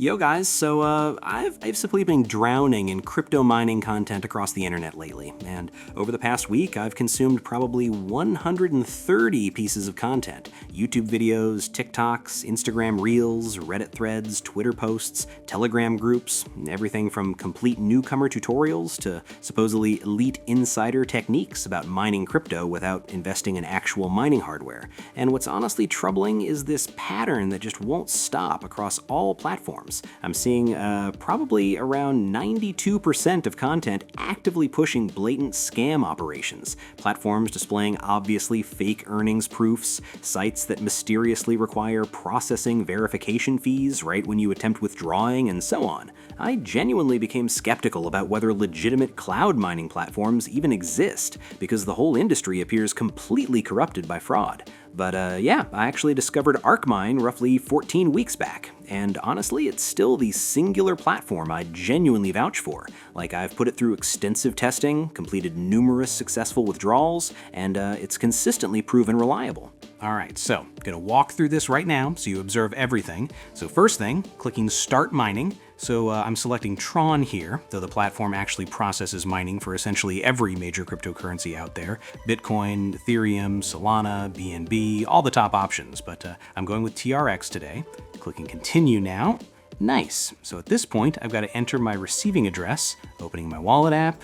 Yo guys, I've simply been drowning in crypto mining content across the internet lately, and over the past week I've consumed probably 130 pieces of content. YouTube videos, TikToks, Instagram Reels, Reddit threads, Twitter posts, Telegram groups, everything from complete newcomer tutorials to supposedly elite insider techniques about mining crypto without investing in actual mining hardware. And what's honestly troubling is this pattern that just won't stop across all platforms. I'm seeing probably around 92% of content actively pushing blatant scam operations, platforms displaying obviously fake earnings proofs, sites that mysteriously require processing verification fees right when you attempt withdrawing, and so on. I genuinely became skeptical about whether legitimate cloud mining platforms even exist, because the whole industry appears completely corrupted by fraud. But yeah, I actually discovered ArcMine roughly 14 weeks back, and honestly, it's still the singular platform I genuinely vouch for. Like, I've put it through extensive testing, completed numerous successful withdrawals, and it's consistently proven reliable. Alright, so gonna walk through this right now so you observe everything. So first thing, clicking Start Mining. So I'm selecting Tron here, though the platform actually processes mining for essentially every major cryptocurrency out there. Bitcoin, Ethereum, Solana, BNB, all the top options, but I'm going with TRX today. Clicking Continue now. Nice. So at this point, I've got to enter my receiving address, opening my wallet app,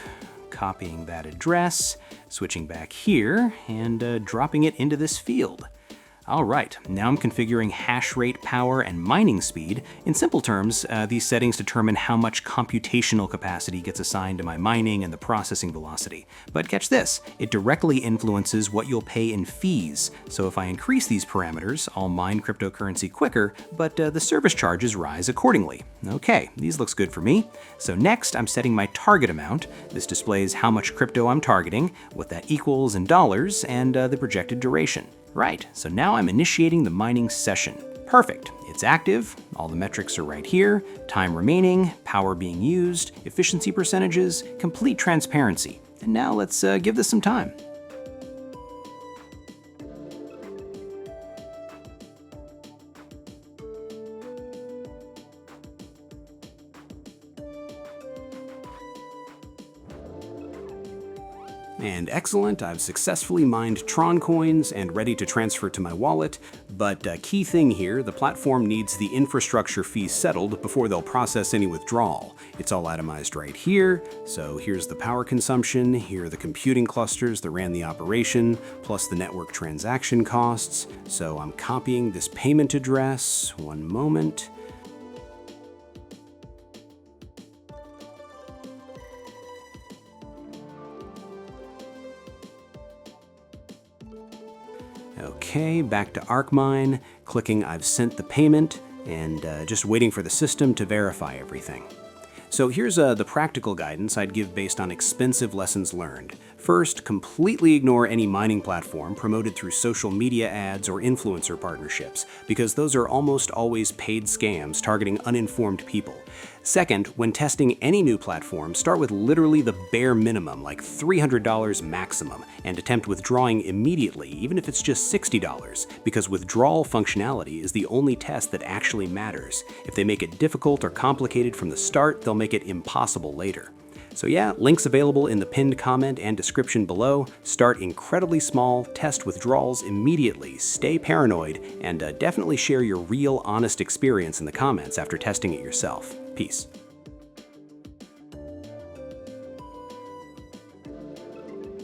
copying that address, switching back here, and dropping it into this field. Alright, now I'm configuring Hashrate Power and mining speed. In simple terms, these settings determine how much computational capacity gets assigned to my mining and the processing velocity. But catch this, it directly influences what you'll pay in fees. So if I increase these parameters, I'll mine cryptocurrency quicker, but the service charges rise accordingly. Okay, these looks good for me. So next, I'm setting my target amount. This displays how much crypto I'm targeting, what that equals in dollars, and the projected duration. Right, so now I'm initiating the mining session. Perfect, it's active, all the metrics are right here, time remaining, power being used, efficiency percentages, complete transparency. And now let's give this some time. And excellent, I've successfully mined Tron coins and ready to transfer to my wallet, but key thing here, the platform needs the infrastructure fee settled before they'll process any withdrawal. It's all itemized right here, so here's the power consumption, here are the computing clusters that ran the operation, plus the network transaction costs. So I'm copying this payment address, one moment. Okay, back to ArcMine, clicking I've sent the payment, and just waiting for the system to verify everything. So here's the practical guidance I'd give based on expensive lessons learned. First, completely ignore any mining platform promoted through social media ads or influencer partnerships, because those are almost always paid scams targeting uninformed people. Second, when testing any new platform, start with literally the bare minimum, like $300 maximum, and attempt withdrawing immediately, even if it's just $60, because withdrawal functionality is the only test that actually matters. If they make it difficult or complicated from the start, they'll make it impossible later. So yeah, links available in the pinned comment and description below. Start incredibly small, test withdrawals immediately, stay paranoid, and definitely share your real, honest experience in the comments after testing it yourself. Peace.